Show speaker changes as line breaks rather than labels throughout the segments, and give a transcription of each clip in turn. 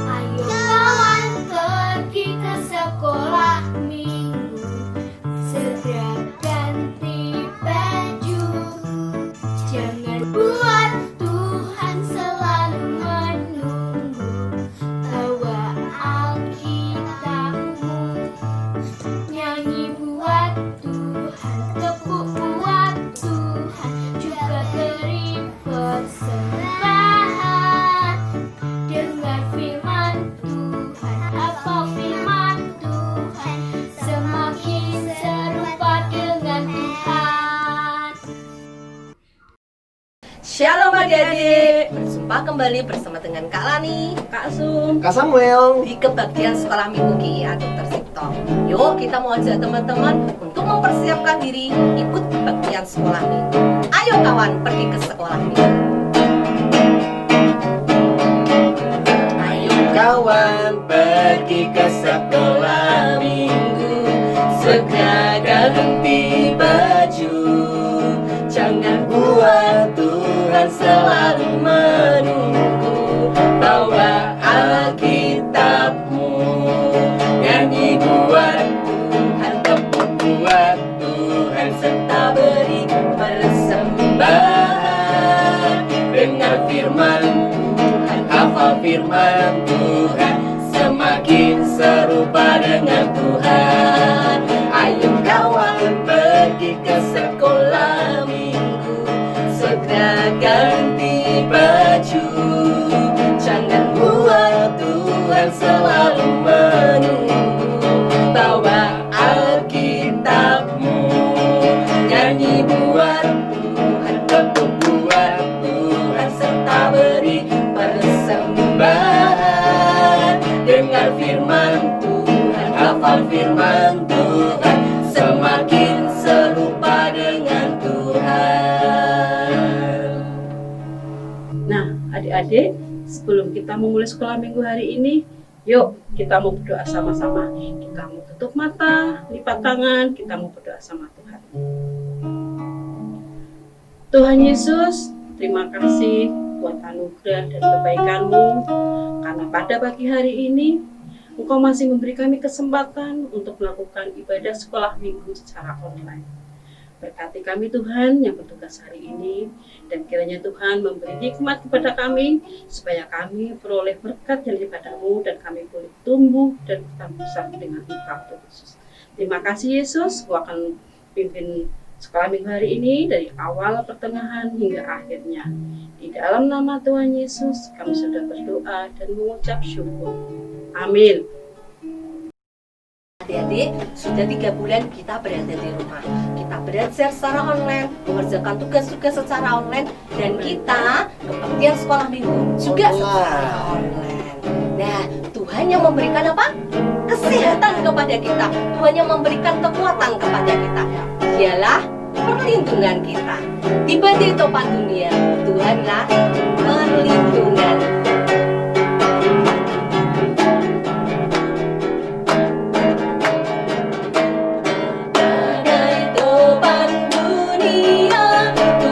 Ayo kawan pergi ke sekolah minggu, segera ganti baju. Jangan buat Tuhan selalu menunggu, bawa Alkitabmu. Nyanyi buat Tuhan, tepuk buat Tuhan, juga beri persembahan. Dengar firman Tuhan, hafal firman Tuhan, semakin serupa dengan Tuhan.
Shalom adik-adik, berjumpa kembali bersama dengan Kak Lani, Kak Sum,
Kak Samuel.
di kebaktian sekolah minggu GIA Dr. Cipto. Yuk kita mau ajak teman-teman untuk mempersiapkan diri ikut kebaktian sekolah minggu. Ayo kawan pergi ke sekolah minggu.
Ayo kawan pergi ke sekolah minggu, segera ganti baju. Jangan buat Tuhan selalu menunggu, bawa Alkitabmu. Nyanyi buat Tuhan, tepuk buat Tuhan, serta beri persembahan. Dengar firman Tuhan, hafal firman Tuhan, semakin serupa dengan Tuhan. Ayo kawan pergi ke sekolah minggu, segera ganti baju. Jangan buat Tuhan selalu menunggu, bawa Alkitabmu. Nyanyi buat Tuhan, tepuk buat Tuhan, serta beri persembahan. Dengar firman Tuhan, hafal firman Tuhan, semakin serupa dengan Tuhan.
Nah, adik-adik, sebelum kita memulai sekolah minggu hari ini, yuk kita mau berdoa sama-sama. Kita mau tutup mata, lipat tangan, kita mau berdoa sama Tuhan. Tuhan Yesus, terima kasih buat anugerah dan kebaikan-Mu, karena pada pagi hari ini Engkau masih memberi kami kesempatan untuk melakukan ibadah sekolah minggu secara online. Berkati kami Tuhan yang bertugas hari ini, dan kiranya Tuhan memberi hikmat kepada kami, supaya kami peroleh berkat dari daripada-Mu, dan kami boleh tumbuh dan bertambah besar dengan Engkau Tuhan Yesus. Terima kasih Yesus, Kau akan pimpin sekolah minggu hari ini dari awal, pertengahan, hingga akhirnya. Di dalam nama Tuhan Yesus, kami sudah berdoa dan mengucap syukur. Amin.
Adik-adik, sudah 3 bulan kita berada di rumah. Kita belajar secara online, mengerjakan tugas-tugas secara online, dan kita kebaktian sekolah minggu juga secara online. Nah, Tuhan yang memberikan apa? Kesehatan kepada kita. Tuhan yang memberikan kekuatan kepada kita. Dialah perlindungan kita. Di badai topan dunia, Tuhanlah perlindungan.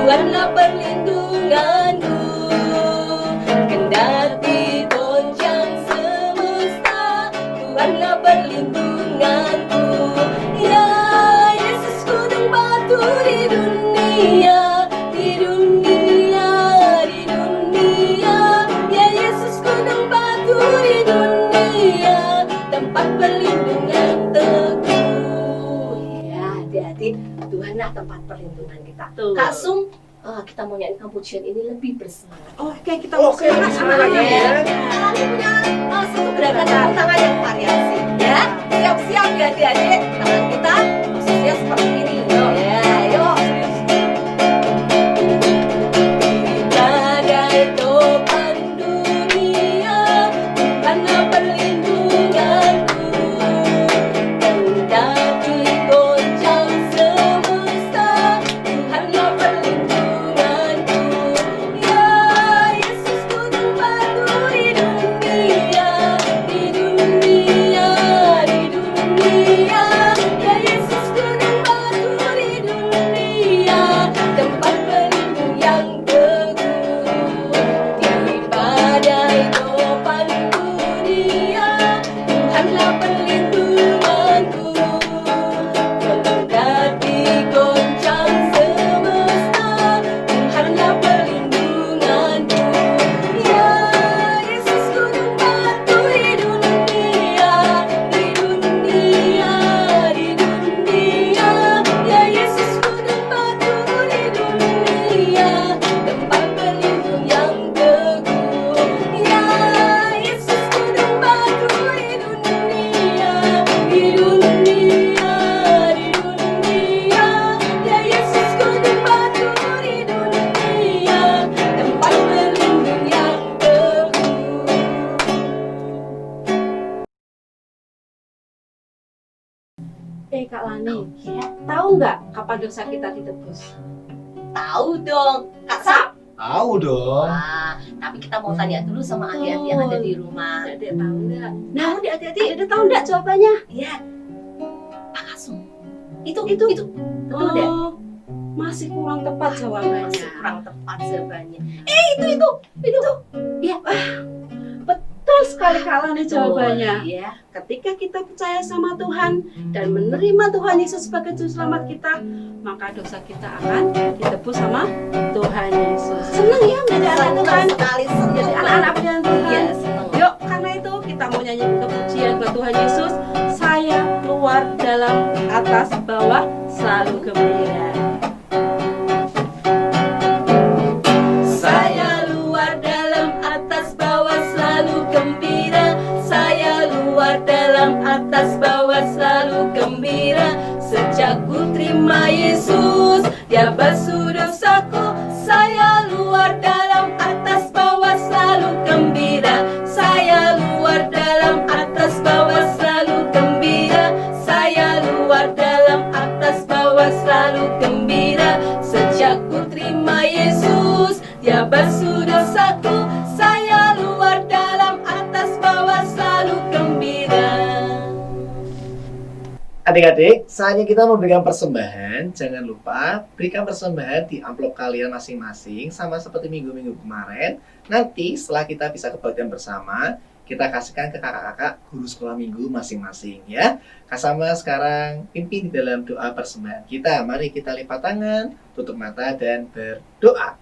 Tuhanlah perlindunganku, kendati goncang semesta, Tuhanlah perlindunganku. Ya Yesus gunung batu di dunia, di dunia, di dunia. Ya Yesus gunung batu di dunia, tempat perlindungan teguh. Ya adik-adik, Tuhanlah tempat perlindungan kita. Kak Sum, kita mau nyanyikan pujian ini lebih bersemangat.
Oke, kita mau semangat
Ya. Kita punya satu gerakan tangan yang variasi, ya. Siap-siap ya adik-adik. Tangan kita posisinya seperti ini. Ya, yuk. Badai topan dunia, Tuhanlah perlindunganku, kendati goncang semesta, Tuhanlah perlindunganku. Ya Yesus gunung batu di dunia, di dunia, di dunia.
nih Kak Lani.
Ya,
Tahu nggak kapan dosa kita ditebus?
tahu dong. Kak Sap.
Tahu dong.
Wah, tapi kita mau tanya dulu sama adik-adik yang ada di rumah.
Adik tahu nggak?
Nah, adik-adik.
Adik tahu nggak jawabannya?
Iya. Pak Kasum. Itu betul deh.
Oh, masih kurang tepat jawabannya.
Masih kurang tepat jawabannya.
Itu.
Iya.
Betul sekali Kak Lani jawabannya.
Oh, iya.
Ketika kita percaya sama Tuhan dan menerima Tuhan Yesus sebagai juru selamat kita, maka dosa kita akan ditebus sama Tuhan Yesus. Senang ya menjadi anak Tuhan,
sekali senang.
menjadi anak-anak pilihan Tuhan.
Iya, senang.
Yuk, karena itu kita mau nyanyi kepujian buat Tuhan Yesus. Saya luar dalam atas bawah selalu gembira.
Saya luar dalam atas bawah selalu gembira. Saya luar dalam atas bawah selalu gembira. Sejak ku terima Yesus, Dia basuh dosaku. Saya luar dalam atas bawah selalu gembira. Saya luar dalam atas bawah selalu gembira. Saya luar dalam atas bawah selalu gembira. Sejak ku terima Yesus, Dia basuh dosaku. Saya luar dalam atas bawah selalu gembira.
Adik-adik, saatnya kita memberikan persembahan. Jangan lupa berikan persembahan di amplop kalian masing-masing, sama seperti minggu-minggu kemarin. Nanti setelah kita bisa kebaktian bersama, kita kasihkan ke kakak-kakak guru sekolah minggu masing-masing ya. Kak Sama sekarang pimpin di dalam doa persembahan kita. Mari kita lipat tangan, tutup mata dan berdoa.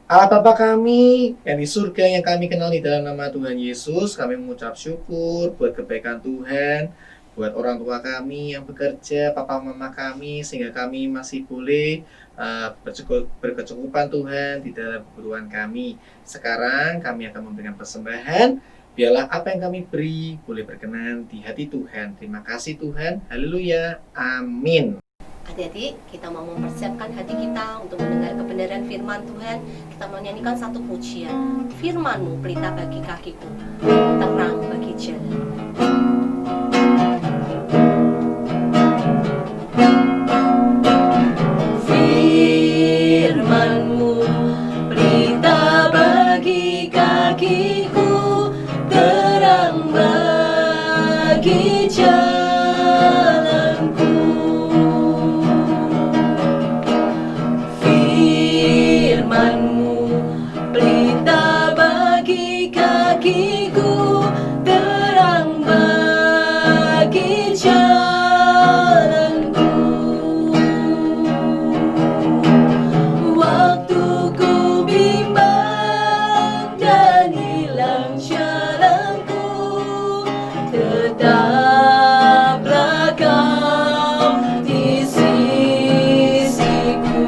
Allah Bapa kami yang di surga, yang kami kenal di dalam nama Tuhan Yesus, kami mengucap syukur buat kebaikan Tuhan, buat orang tua kami yang bekerja, papa mama kami, sehingga kami masih boleh berkecukupan Tuhan di dalam kebutuhan kami. Sekarang kami akan memberikan persembahan. Biarlah apa yang kami beri boleh berkenan di hati Tuhan. Terima kasih Tuhan. Haleluya. Amin.
Adik-adik, kita mau mempersiapkan hati kita untuk mendengar kebenaran firman Tuhan. Kita mau nyanyikan satu pujian. Firman-Mu pelita bagi kakiku, terang bagi jalan. Firman-Mu pelita bagi kakiku, terang bagi jalanku. Firman-Mu pelita bagi kakiku, terang bagi jalanku. Waktu ku bimbang dan hilang jalanku, tetaplah Kau di sisiku,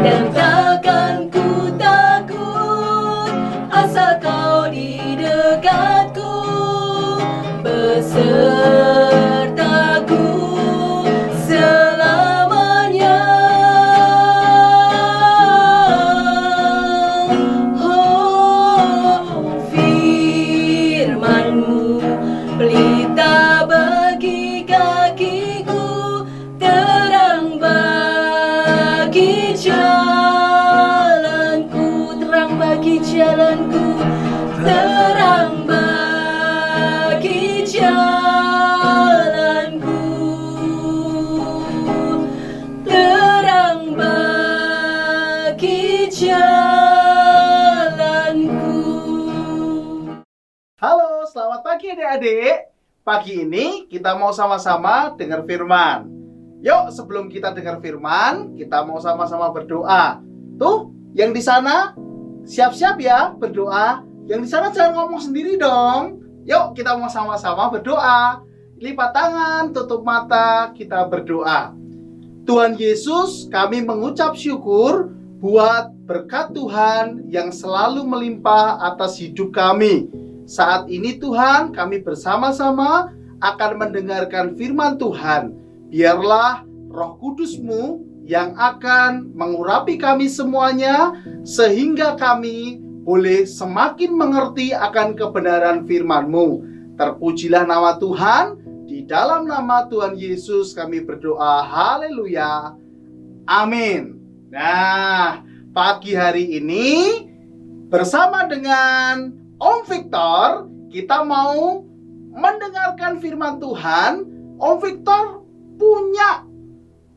dan takkan ku takut asal Kau di dekatku, besertaku selamanya. Oh, firman-Mu pelita bagi kakiku, terang bagi jalanku, terang bagi jalanku, terang bagi jalanku, terang bagi jalanku.
Halo, selamat pagi adik-adik. Pagi ini kita mau sama-sama dengar firman. Yuk, sebelum kita dengar firman, kita mau sama-sama berdoa. Tuh, yang di sana siap-siap ya berdoa. Yang di sana jangan ngomong sendiri dong. Yuk, kita mau sama-sama berdoa. Lipat tangan, tutup mata, kita berdoa. Tuhan Yesus, kami mengucap syukur buat berkat Tuhan yang selalu melimpah atas hidup kami. Saat ini Tuhan, kami bersama-sama akan mendengarkan firman Tuhan. Biarlah Roh Kudus-Mu yang akan mengurapi kami semuanya, sehingga kami boleh semakin mengerti akan kebenaran firman-Mu. Terpujilah nama Tuhan. Di Di dalam nama Tuhan Yesus kami berdoa. Haleluya. Amin. Nah, pagi hari ini bersama dengan Om Victor, kita mau mendengarkan firman Tuhan. Om Victor punya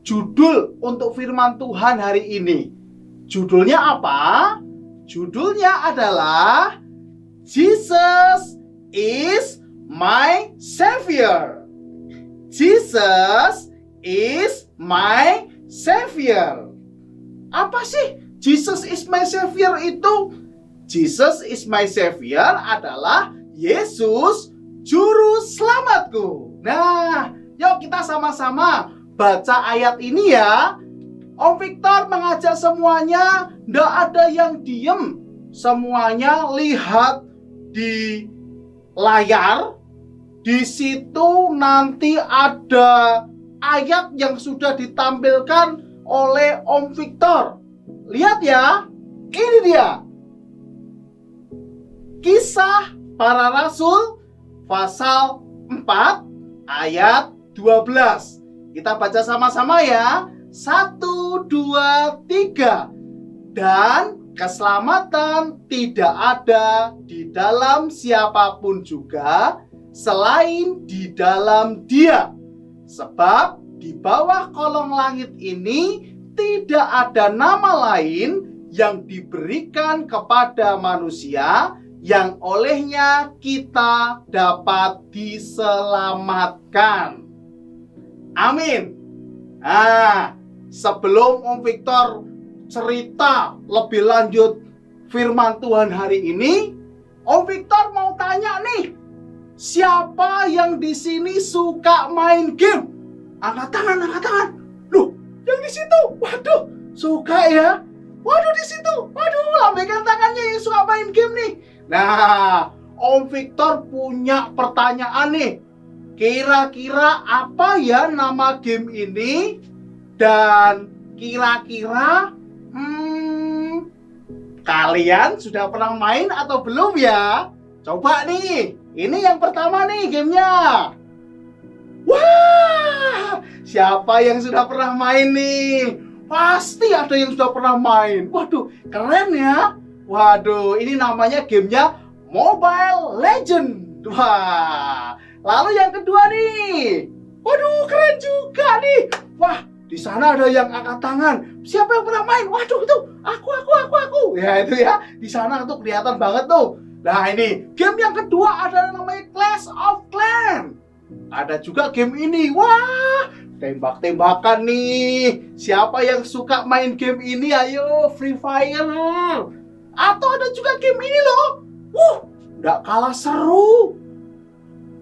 judul untuk firman Tuhan hari ini. Judulnya apa? Judulnya adalah Jesus is my Savior. Jesus is my Savior. Apa sih Jesus is my Savior itu? Jesus is my Savior adalah Yesus Juru Selamatku. Nah, yuk kita sama-sama baca ayat ini ya. Om Victor mengajak semuanya, nggak ada yang diem. Semuanya lihat di layar. Di situ nanti ada ayat yang sudah ditampilkan oleh Om Victor. Lihat ya, ini dia. Kisah Para Rasul pasal 4 ayat 12. Kita baca sama-sama ya. 1, 2, 3. Dan keselamatan tidak ada di dalam siapapun juga selain di dalam Dia. Sebab di bawah kolong langit ini tidak ada nama lain yang diberikan kepada manusia yang olehnya kita dapat diselamatkan. Amin. Nah, sebelum Om Victor cerita lebih lanjut firman Tuhan hari ini, Om Victor mau tanya nih, siapa yang di sini suka main game? Angkat tangan, angkat tangan. Loh, yang di situ, waduh, suka ya? Waduh, di situ, waduh, lambaikan tangannya yang suka main game nih. Nah, Om Victor punya pertanyaan nih. Kira-kira apa ya nama game ini? Dan kira-kira kalian sudah pernah main atau belum ya? Coba nih, ini yang pertama nih gamenya. Wah, siapa yang sudah pernah main nih? Pasti ada yang sudah pernah main. Waduh, keren ya. Waduh, ini namanya gamenya Mobile Legend. Wah, lalu yang kedua nih. Waduh, keren juga nih. Wah, di sana ada yang angkat tangan. Siapa yang pernah main? Waduh, itu aku. Ya, itu ya. Di sana tuh kelihatan banget tuh. Nah, ini game yang kedua ada namanya Clash of Clans. Ada juga game ini. Wah, tembak-tembakan nih. Siapa yang suka main game ini? Ayo, Free Fire. Atau ada juga game ini loh. Nggak kalah seru.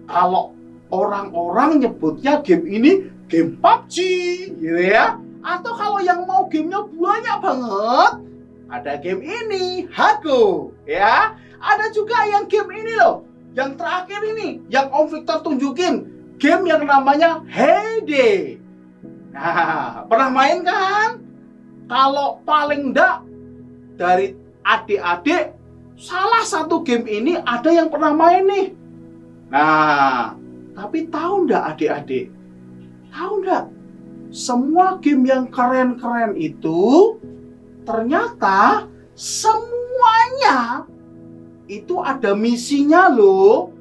Kalau orang-orang nyebutnya game ini game PUBG, gitu ya. Atau kalau yang mau gamenya banyak banget, ada game ini, Hago, ya. Ada juga yang game ini loh. Yang terakhir ini, yang Om Victor tunjukin, game yang namanya Heyday. Nah, pernah main kan? Kalau paling enggak dari adik-adik, salah satu game ini ada yang pernah main nih. Nah, tapi tahu enggak adik-adik? Tahu enggak? Semua game yang keren-keren itu ternyata semuanya itu ada misinya loh.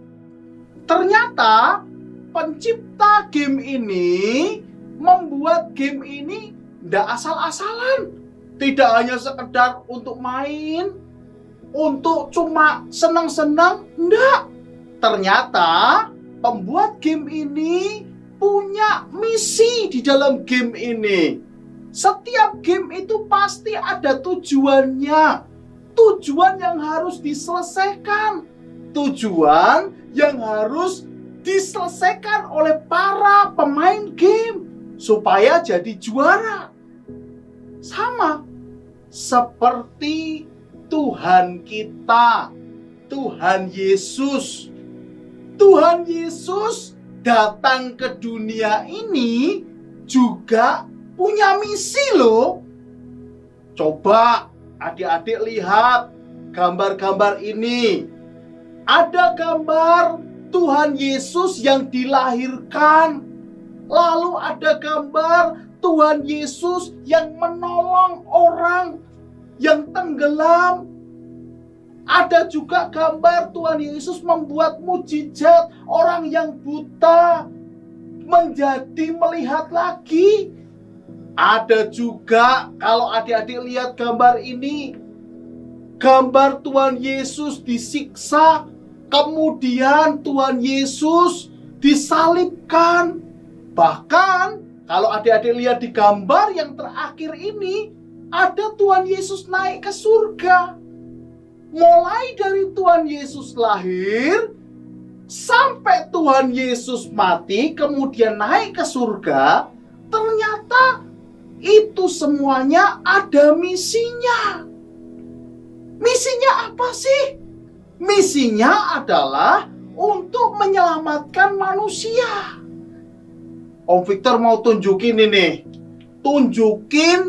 Ternyata pencipta game ini membuat game ini enggak asal-asalan. Tidak hanya sekedar untuk main, untuk cuma senang-senang, enggak. Ternyata pembuat game ini punya misi di dalam game ini. Setiap game itu pasti ada tujuannya. Tujuan yang harus diselesaikan. Tujuan yang harus diselesaikan oleh para pemain game supaya jadi juara. Sama seperti Tuhan kita, Tuhan Yesus. Tuhan Yesus datang ke dunia ini juga punya misi loh. Coba adik-adik lihat gambar-gambar ini. Ada gambar Tuhan Yesus yang dilahirkan. Lalu ada gambar Tuhan Yesus yang menolong orang yang tenggelam. Ada juga gambar Tuhan Yesus membuat mujizat, orang yang buta menjadi melihat lagi. Ada juga, kalau adik-adik lihat gambar ini, gambar Tuhan Yesus disiksa, kemudian Tuhan Yesus disalibkan. Bahkan kalau adik-adik lihat di gambar yang terakhir ini, ada Tuhan Yesus naik ke surga. Mulai dari Tuhan Yesus lahir sampai Tuhan Yesus mati kemudian naik ke surga, ternyata itu semuanya ada misinya. Misinya apa sih? Misinya adalah untuk menyelamatkan manusia. Om Victor mau tunjukin ini. Tunjukin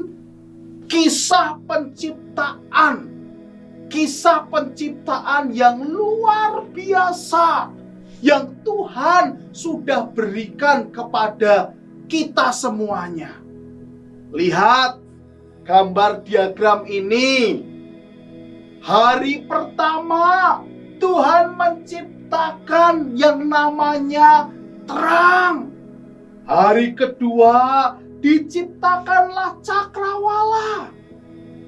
kisah penciptaan. Kisah penciptaan yang luar biasa yang Tuhan sudah berikan kepada kita semuanya. Lihat gambar diagram ini. Hari pertama Tuhan menciptakan yang namanya terang. Hari kedua diciptakanlah cakrawala.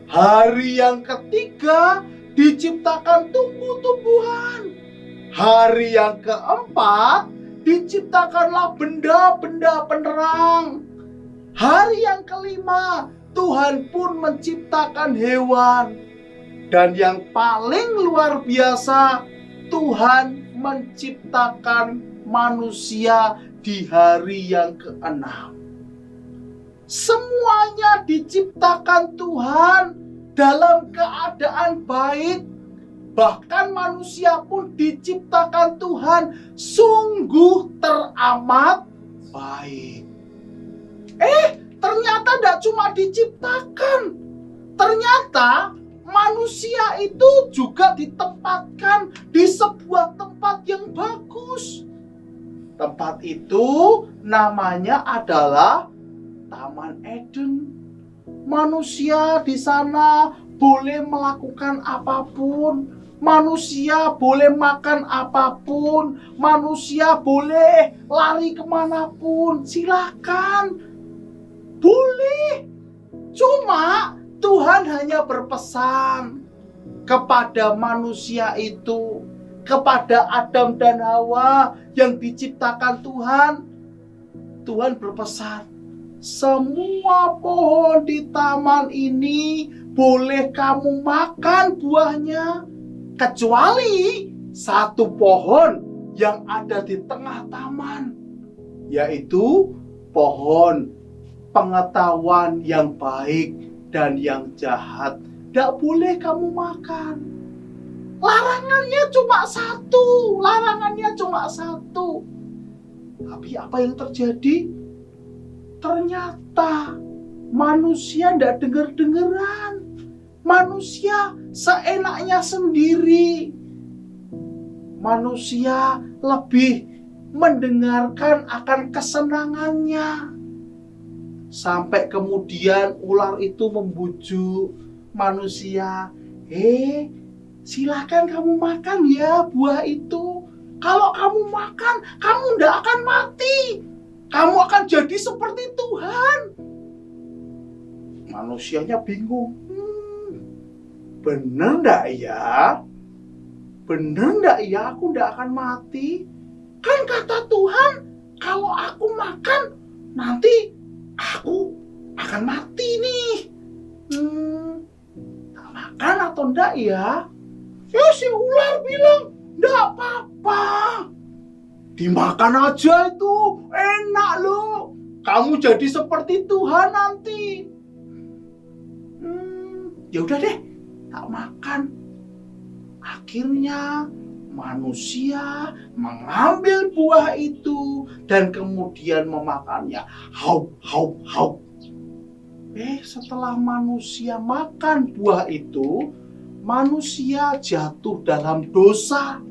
Hari yang ketiga diciptakan tumbuh-tumbuhan. Hari yang keempat diciptakanlah benda-benda penerang. Hari yang kelima Tuhan pun menciptakan hewan. Dan yang paling luar biasa, Tuhan menciptakan manusia di hari yang keenam. Semuanya diciptakan Tuhan dalam keadaan baik. Bahkan manusia pun diciptakan Tuhan sungguh teramat baik. Ternyata tidak cuma diciptakan. Ternyata manusia itu juga ditempatkan di sebuah tempat yang bagus. Tempat itu namanya adalah Taman Eden. Manusia di sana boleh melakukan apapun. Manusia boleh makan apapun. Manusia boleh lari kemanapun. Silakan. Boleh. Cuma Tuhan hanya berpesan kepada manusia itu, kepada Adam dan Hawa yang diciptakan Tuhan. Tuhan berpesan, semua pohon di taman ini boleh kamu makan buahnya, kecuali satu pohon yang ada di tengah taman, yaitu pohon pengetahuan yang baik dan yang jahat. Tidak boleh kamu makan. Larangannya cuma satu. Tapi apa yang terjadi? Ternyata manusia tidak dengar-dengeran. Manusia seenaknya sendiri. Manusia lebih mendengarkan akan kesenangannya. Sampai kemudian ular itu membujuk manusia. Silakan kamu makan ya buah itu. Kalau kamu makan, kamu tidak akan mati. Kamu akan jadi seperti Tuhan. Manusianya bingung. Bener ndak ya? Bener ndak ya aku ndak akan mati? Kan kata Tuhan, kalau aku makan, nanti aku akan mati nih. Tak makan atau ndak ya? Si ular bilang, ndak apa-apa. Dimakan aja itu, enak loh. Kamu jadi seperti Tuhan nanti. Ya udah deh, tak makan. Akhirnya manusia mengambil buah itu dan kemudian memakannya. Haup. Setelah manusia makan buah itu, manusia jatuh dalam dosa.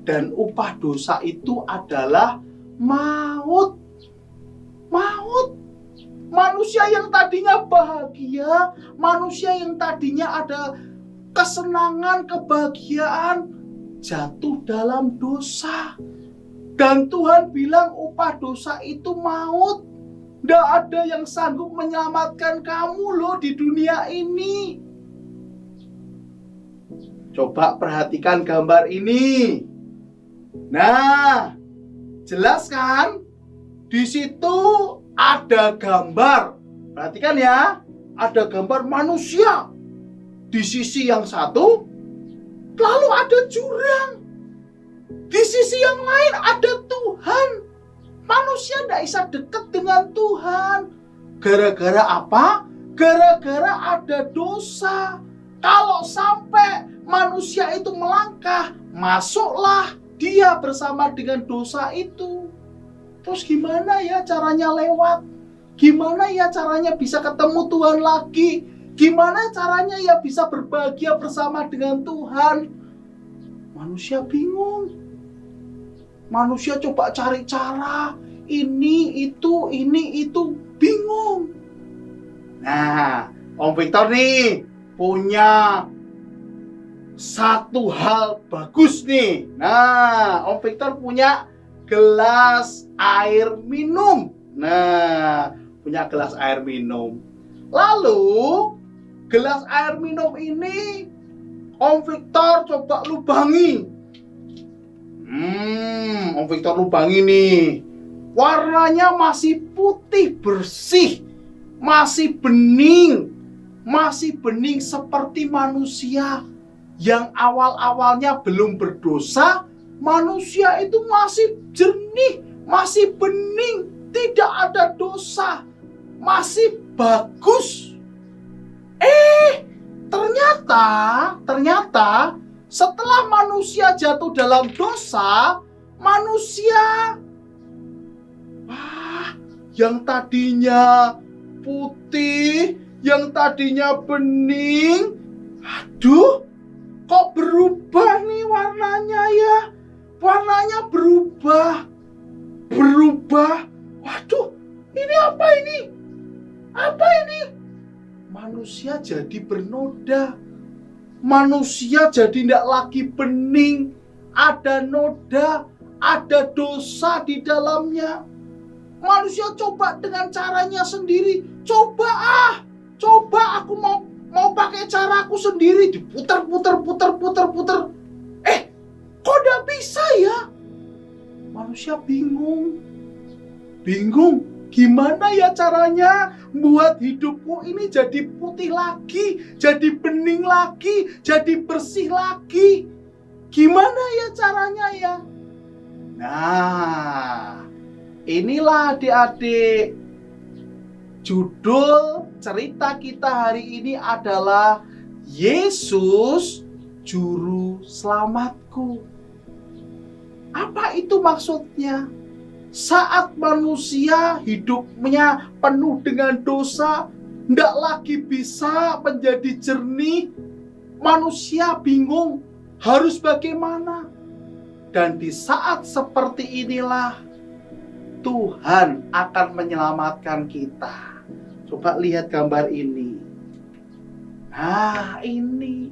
Dan upah dosa itu adalah maut. Maut. Manusia yang tadinya bahagia, manusia yang tadinya ada kesenangan, kebahagiaan, jatuh dalam dosa. Dan Tuhan bilang upah dosa itu maut. Tidak ada yang sanggup menyelamatkan kamu loh di dunia ini. Coba perhatikan gambar ini. Nah, jelas kan? Di situ ada gambar. Perhatikan ya, ada gambar manusia. Di sisi yang satu, lalu ada jurang. Di sisi yang lain ada Tuhan. Manusia tidak bisa dekat dengan Tuhan. Gara-gara apa? Gara-gara ada dosa. Kalau sampai manusia itu melangkah, masuklah dia bersama dengan dosa itu. Terus gimana ya caranya lewat? Gimana ya caranya bisa ketemu Tuhan lagi? Gimana caranya ya bisa berbahagia bersama dengan Tuhan? Manusia bingung. Manusia coba cari cara, ini itu, bingung. Nah, Om Victor nih punya satu hal bagus nih. Nah, Om Victor punya gelas air minum. Nah, punya gelas air minum. Lalu, gelas air minum ini Om Victor coba lubangi. Om Victor lubangi nih. Warnanya masih putih bersih, masih bening seperti manusia yang awal-awalnya belum berdosa. Manusia itu masih jernih, masih bening, tidak ada dosa, masih bagus. Ternyata setelah manusia jatuh dalam dosa, manusia yang tadinya putih, yang tadinya bening, aduh, kok berubah nih warnanya ya? Warnanya berubah. Waduh, ini apa ini? Manusia jadi bernoda. Manusia jadi tidak lagi bening. Ada noda, ada dosa di dalamnya. Manusia coba dengan caranya sendiri. Coba aku mau pakai caraku sendiri. Diputar. Kok tidak bisa ya? Manusia bingung. Gimana ya caranya buat hidupku ini jadi putih lagi, jadi bening lagi, jadi bersih lagi? Gimana ya caranya ya? Nah, inilah adik-adik, judul cerita kita hari ini adalah Yesus Juru Selamatku. Apa itu maksudnya? Saat manusia hidupnya penuh dengan dosa, tidak lagi bisa menjadi jernih, manusia bingung harus bagaimana. Dan di saat seperti inilah Tuhan akan menyelamatkan kita. Coba lihat gambar ini. Nah, ini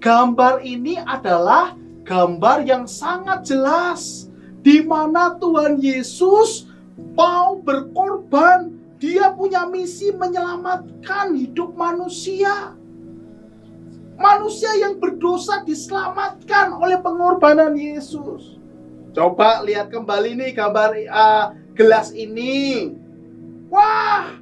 gambar ini adalah gambar yang sangat jelas di mana Tuhan Yesus mau berkorban. Dia punya misi menyelamatkan hidup manusia. Manusia yang berdosa diselamatkan oleh pengorbanan Yesus. Coba lihat kembali nih gambar gelas ini. Wah,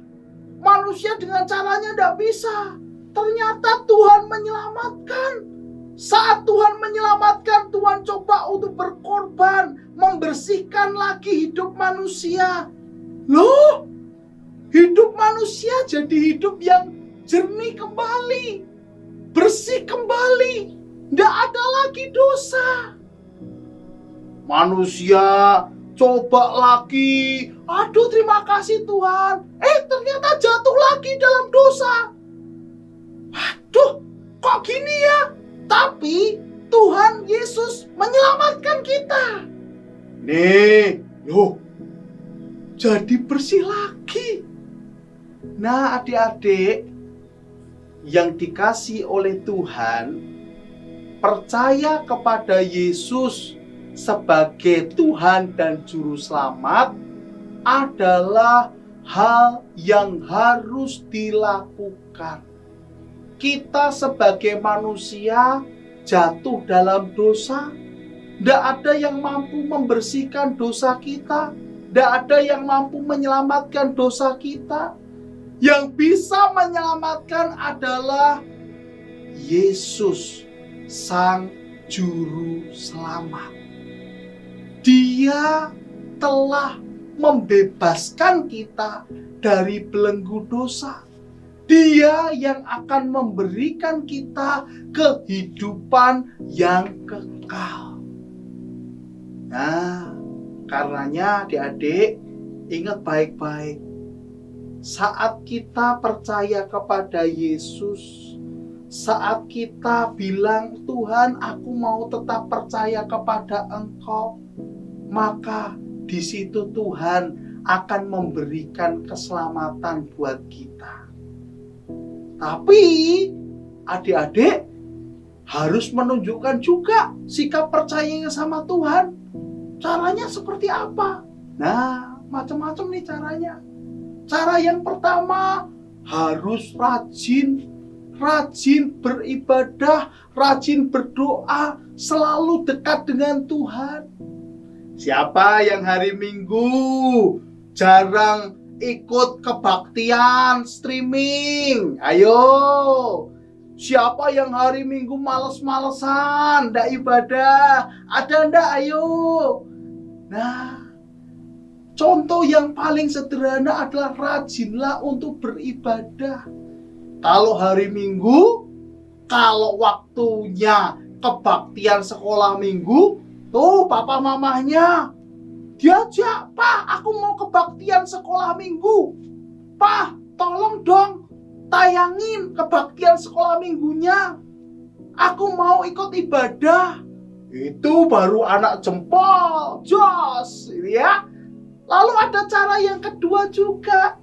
manusia dengan caranya tidak bisa. Ternyata Tuhan menyelamatkan. Saat Tuhan menyelamatkan, Tuhan coba untuk berkorban, membersihkan lagi hidup manusia. Loh, hidup manusia jadi hidup yang jernih kembali, bersih kembali, tidak ada lagi dosa. Manusia coba lagi, aduh terima kasih Tuhan, ternyata jatuh lagi dalam dosa. Aduh, kok gini ya? Tapi Tuhan Yesus menyelamatkan kita. Nih, loh, jadi bersih lagi. Nah, adik-adik yang dikasih oleh Tuhan, percaya kepada Yesus sebagai Tuhan dan Juru Selamat adalah hal yang harus dilakukan. Kita sebagai manusia jatuh dalam dosa, tidak ada yang mampu membersihkan dosa kita, tidak ada yang mampu menyelamatkan dosa kita. Yang bisa menyelamatkan adalah Yesus, Sang Juru Selamat. Dia telah membebaskan kita dari belenggu dosa. Dia yang akan memberikan kita kehidupan yang kekal. Nah, karenanya adik-adik, ingat baik-baik. Saat kita percaya kepada Yesus, saat kita bilang, Tuhan, aku mau tetap percaya kepada Engkau, maka di situ Tuhan akan memberikan keselamatan buat kita. Tapi adik-adik harus menunjukkan juga sikap percayanya sama Tuhan. Caranya seperti apa? Nah, macam-macam nih caranya. Cara yang pertama, harus rajin beribadah, rajin berdoa, selalu dekat dengan Tuhan. Siapa yang hari Minggu jarang ikut kebaktian streaming? Ayo. Siapa yang hari Minggu males-malesan, ndak ibadah? Ada ndak? Ayo. Nah, contoh yang paling sederhana adalah rajinlah untuk beribadah. Kalau hari Minggu, kalau waktunya kebaktian sekolah Minggu, tuh papa mamahnya diajak, Pak, aku mau kebaktian sekolah Minggu. Pak, tolong dong tayangin kebaktian sekolah minggunya. Aku mau ikut ibadah. Itu baru anak jempol, jos, ya. Lalu ada cara yang kedua juga.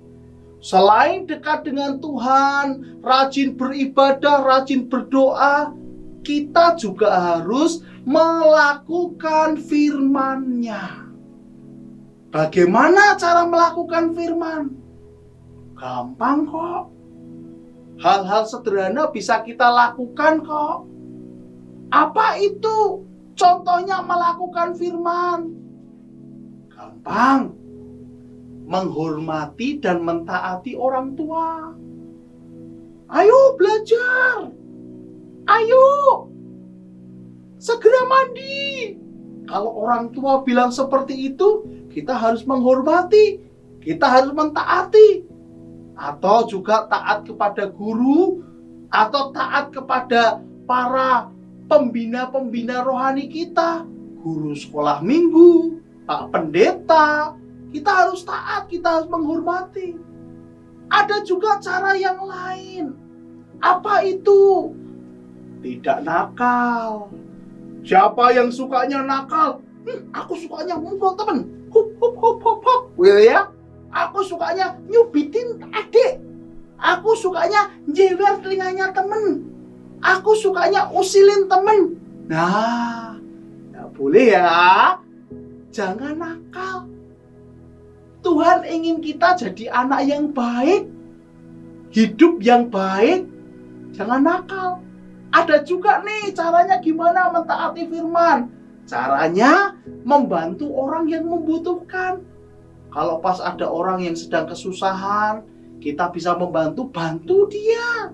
Selain dekat dengan Tuhan, rajin beribadah, rajin berdoa, kita juga harus melakukan firman-Nya. Bagaimana cara melakukan firman? Gampang kok. Hal-hal sederhana bisa kita lakukan kok. Apa itu contohnya melakukan firman? Gampang. Menghormati dan mentaati orang tua. Ayo belajar. Ayo. Segera mandi. Kalau orang tua bilang seperti itu, kita harus menghormati. Kita harus mentaati. Atau juga taat kepada guru, atau taat kepada para pembina-pembina rohani kita, guru sekolah minggu, Pak Pendeta. Kita harus taat, kita harus menghormati. Ada juga cara yang lain. Apa itu? Tidak nakal. Siapa yang sukanya nakal? Aku sukanya mukul temen. Hup hup hup hup hup. Ya? Aku sukanya nyubitin adik. Aku sukanya jewer telinganya temen. Aku sukanya usilin temen. Nah, gak boleh ya. Jangan nakal. Tuhan ingin kita jadi anak yang baik, hidup yang baik. Jangan nakal. Ada juga nih caranya gimana mentaati firman. Caranya membantu orang yang membutuhkan. Kalau pas ada orang yang sedang kesusahan, kita bisa bantu dia.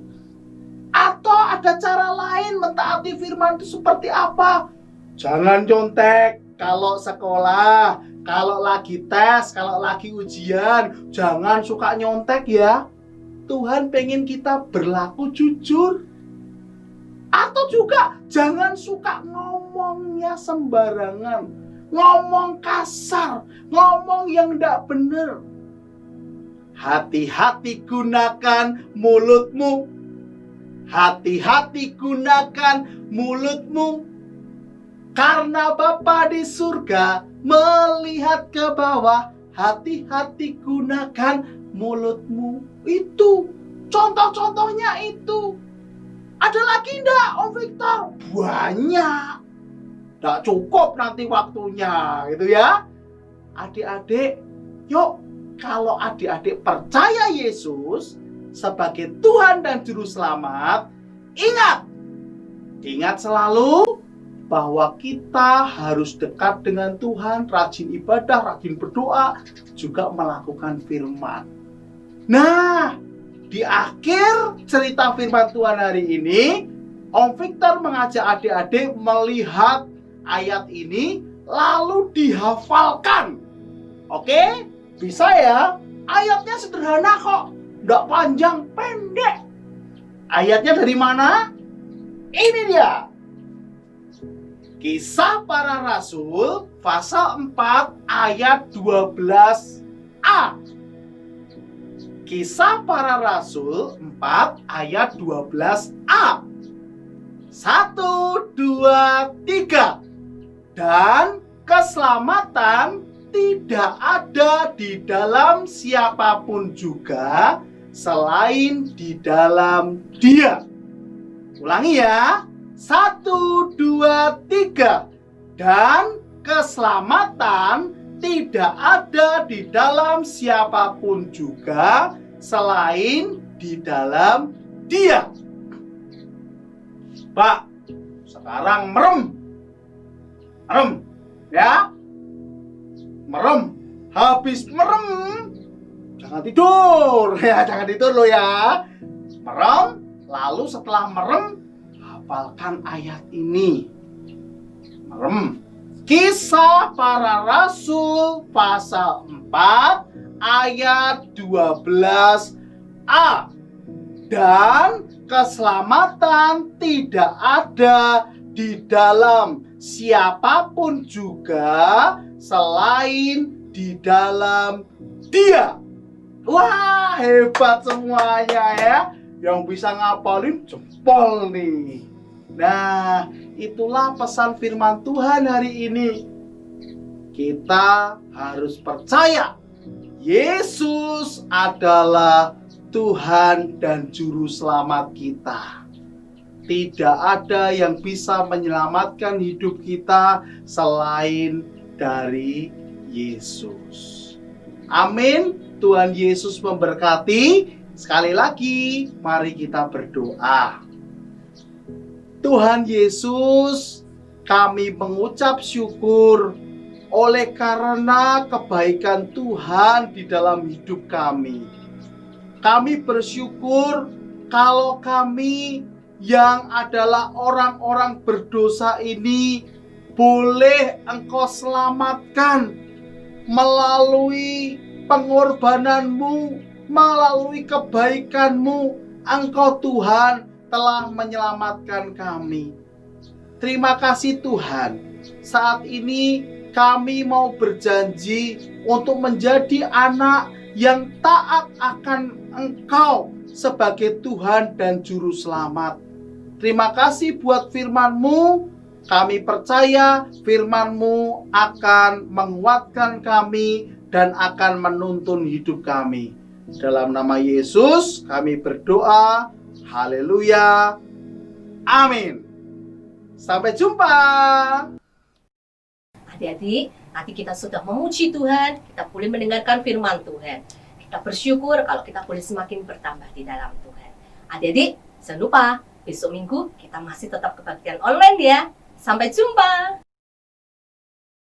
Atau ada cara lain mentaati firman itu seperti apa? Jangan contek kalau sekolah, kalau lagi tes, kalau lagi ujian. Jangan suka nyontek ya. Tuhan pengen kita berlaku jujur. Atau juga jangan suka ngomongnya sembarangan. Ngomong kasar, ngomong yang tidak benar. Hati-hati gunakan mulutmu. Hati-hati gunakan mulutmu. Karena Bapa di surga melihat ke bawah, hati-hati gunakan mulutmu. Itu contoh-contohnya itu. Ada lagi enggak, Om Victor? Banyak. Enggak cukup nanti waktunya, gitu ya. Adik-adik, yuk, kalau adik-adik percaya Yesus sebagai Tuhan dan Juru Selamat, ingat selalu bahwa kita harus dekat dengan Tuhan, rajin ibadah, rajin berdoa, juga melakukan firman. Nah, di akhir cerita firman Tuhan hari ini, Om Victor mengajak adik-adik melihat ayat ini lalu dihafalkan. Oke? Bisa ya? Ayatnya sederhana kok, nggak panjang, pendek. Ayatnya dari mana? Ini dia. Kisah Para Rasul pasal 4 ayat 12a. Kisah Para Rasul 4 ayat 12a. 1, 2, 3. Dan keselamatan tidak ada di dalam siapapun juga selain di dalam Dia. Ulangi ya. 1, 2, 3. Dan keselamatan tidak ada di dalam siapapun juga selain di dalam Dia. Pak, sekarang merem ya. Merem. Habis merem, jangan tidur ya, jangan tidur lo ya. Merem, lalu setelah merem hafalkan ayat ini. Merem. Kisah Para Rasul pasal 4 ayat 12a. Dan keselamatan tidak ada di dalam siapapun juga selain di dalam Dia. Wah, hebat semuanya ya. Yang bisa ngapalin jempol nih. Nah, itulah pesan firman Tuhan hari ini. Kita harus percaya Yesus adalah Tuhan dan Juru Selamat kita. Tidak ada yang bisa menyelamatkan hidup kita selain dari Yesus. Amin. Tuhan Yesus memberkati. Sekali lagi, mari kita berdoa. Tuhan Yesus, kami mengucap syukur oleh karena kebaikan Tuhan di dalam hidup kami. Kami bersyukur kalau kami yang adalah orang-orang berdosa ini boleh Engkau selamatkan melalui pengorbananmu, melalui kebaikanmu. Engkau Tuhan telah menyelamatkan kami. Terima kasih Tuhan. Saat ini kami mau berjanji untuk menjadi anak yang taat akan Engkau sebagai Tuhan dan Juru Selamat. Terima kasih buat firman-Mu. Kami percaya firman-Mu akan menguatkan kami dan akan menuntun hidup kami. Dalam nama Yesus kami berdoa. Haleluya. Amin. Sampai jumpa.
Adik-adik, nanti kita sudah memuji Tuhan, kita boleh mendengarkan firman Tuhan. Kita bersyukur kalau kita boleh semakin bertambah di dalam Tuhan. Adik-adik, jangan lupa besok minggu kita masih tetap kebaktian online ya. Sampai jumpa.